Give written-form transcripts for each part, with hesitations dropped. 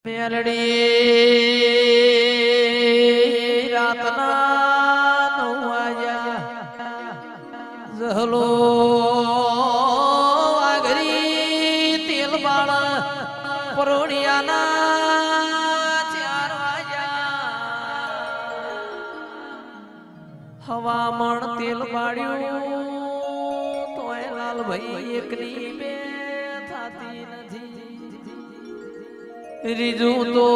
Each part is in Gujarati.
મેલડી રાતના 9 વાગ્યા ઝહલો વાઘરી તેલ બાળ પરોડિયાના 4 વાગ્યા હવામણ તેલ બાળ્યું તોય લાલભાઈ એકની બે થાતી નથી રીજું તો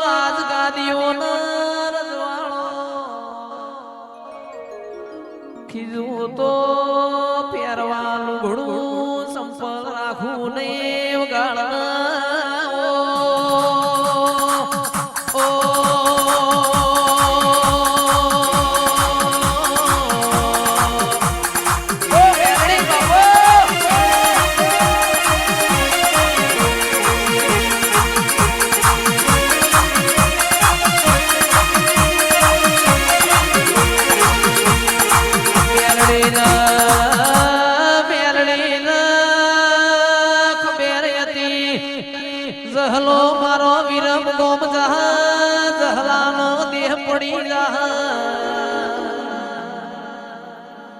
રાજગાદીઓનો રજવાડો ખીજું તો પહેરવાનું ઘડું સંપલ રાખવું નહીં વગાડ ઝહલો મારો વિરમ ગોમ ઝહલાનો દેહ પડી જા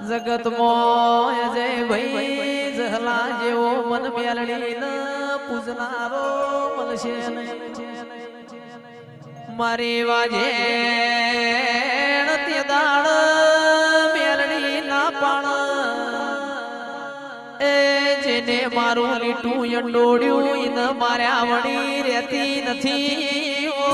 જગત મોય જય ભાઈ ઝહલા જેવો મન મેલડી ન પૂજનારો મળશે મારી વાજે તે દાળ મેલડી ના પાણ જેને મારું લીટું યંડોડ્યું ઇન માર્યા વળી રહેતી નથી ઓ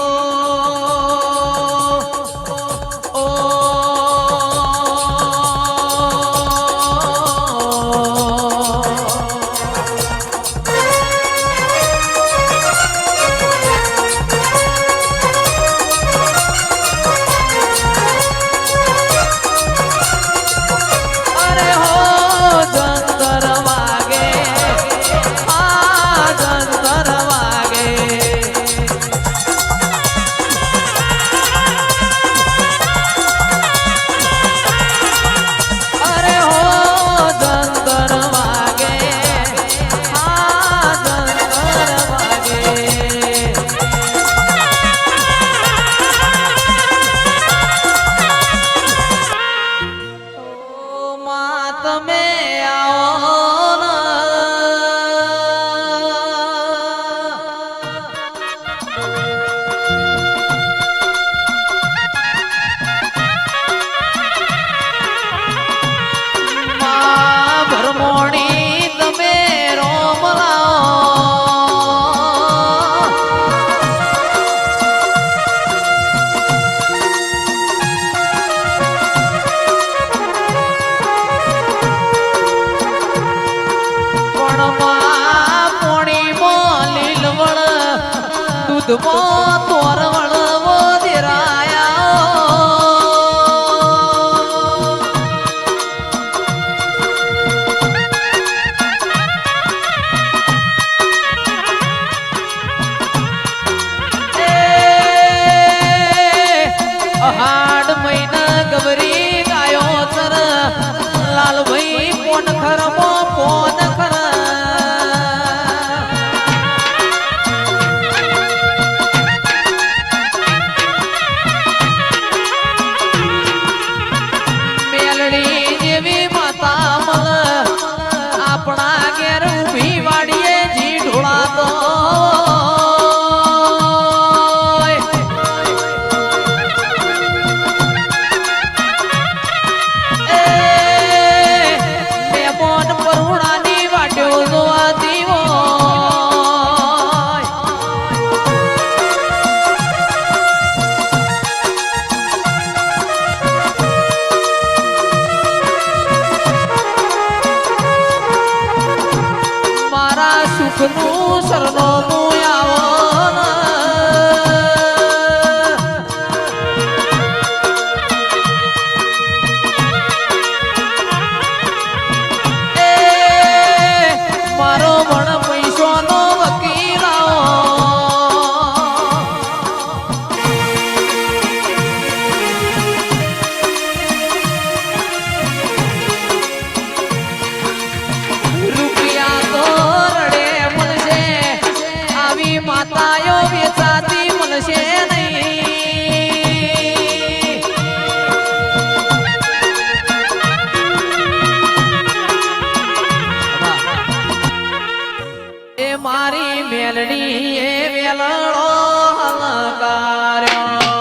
દૂધમાં તોરવણ વધેરાયા હાડ મહિના ગબરી ગાયો સર લાલભાઈ પોન ખરમો પોન ખર આપણા ઘેર ઉભી વાડીએ જી ઢોળાતો મેમોન પરુણાની વાટ્યો જોવાતી સુખનું સરનામું આવો મારો ભણ પૈસોનો વકીલ રૂપિયા તો રડે મળશે માતાઓ વેચાતી મળશે નહીં એ મારી મેલડી એ વેલણો હલકાર્યો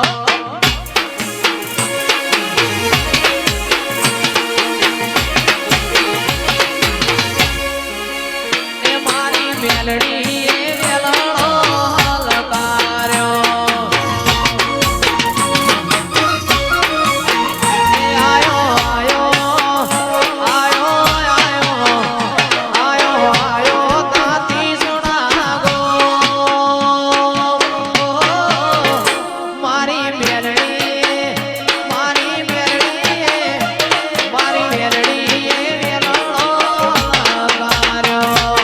એ મારી મેલડી એ વેલણો હલકાર્યો એ આયો આયો આયો આયો આયો તાતી સુણાગો મારી મેલડી મારી મેલડી એ વેલણો હલકાર્યો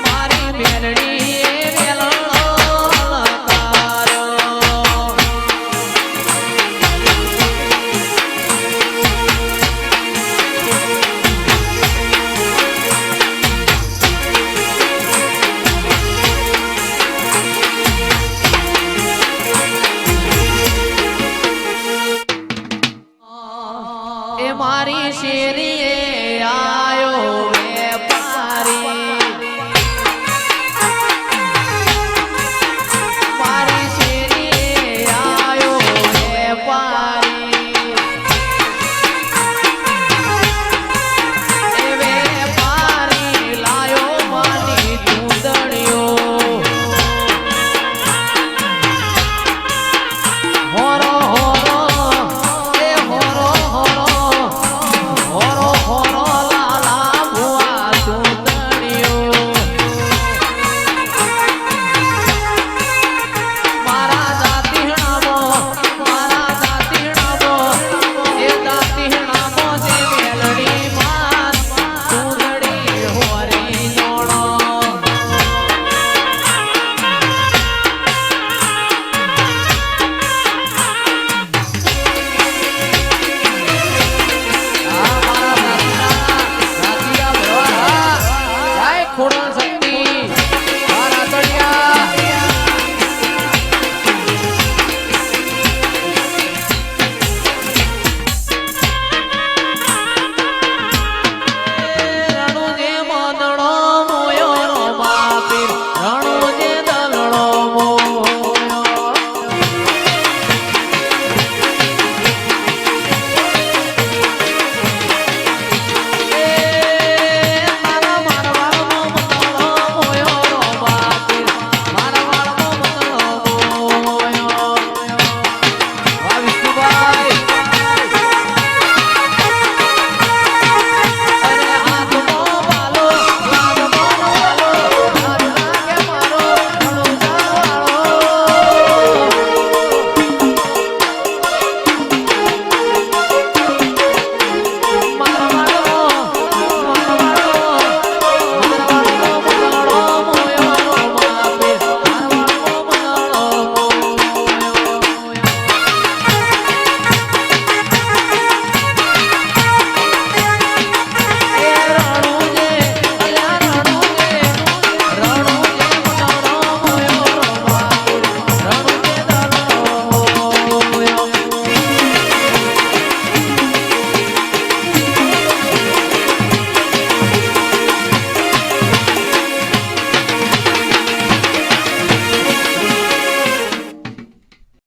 મારી મેલડી એ વેલણો હલકાર્યો એ મારી શેરીએ આ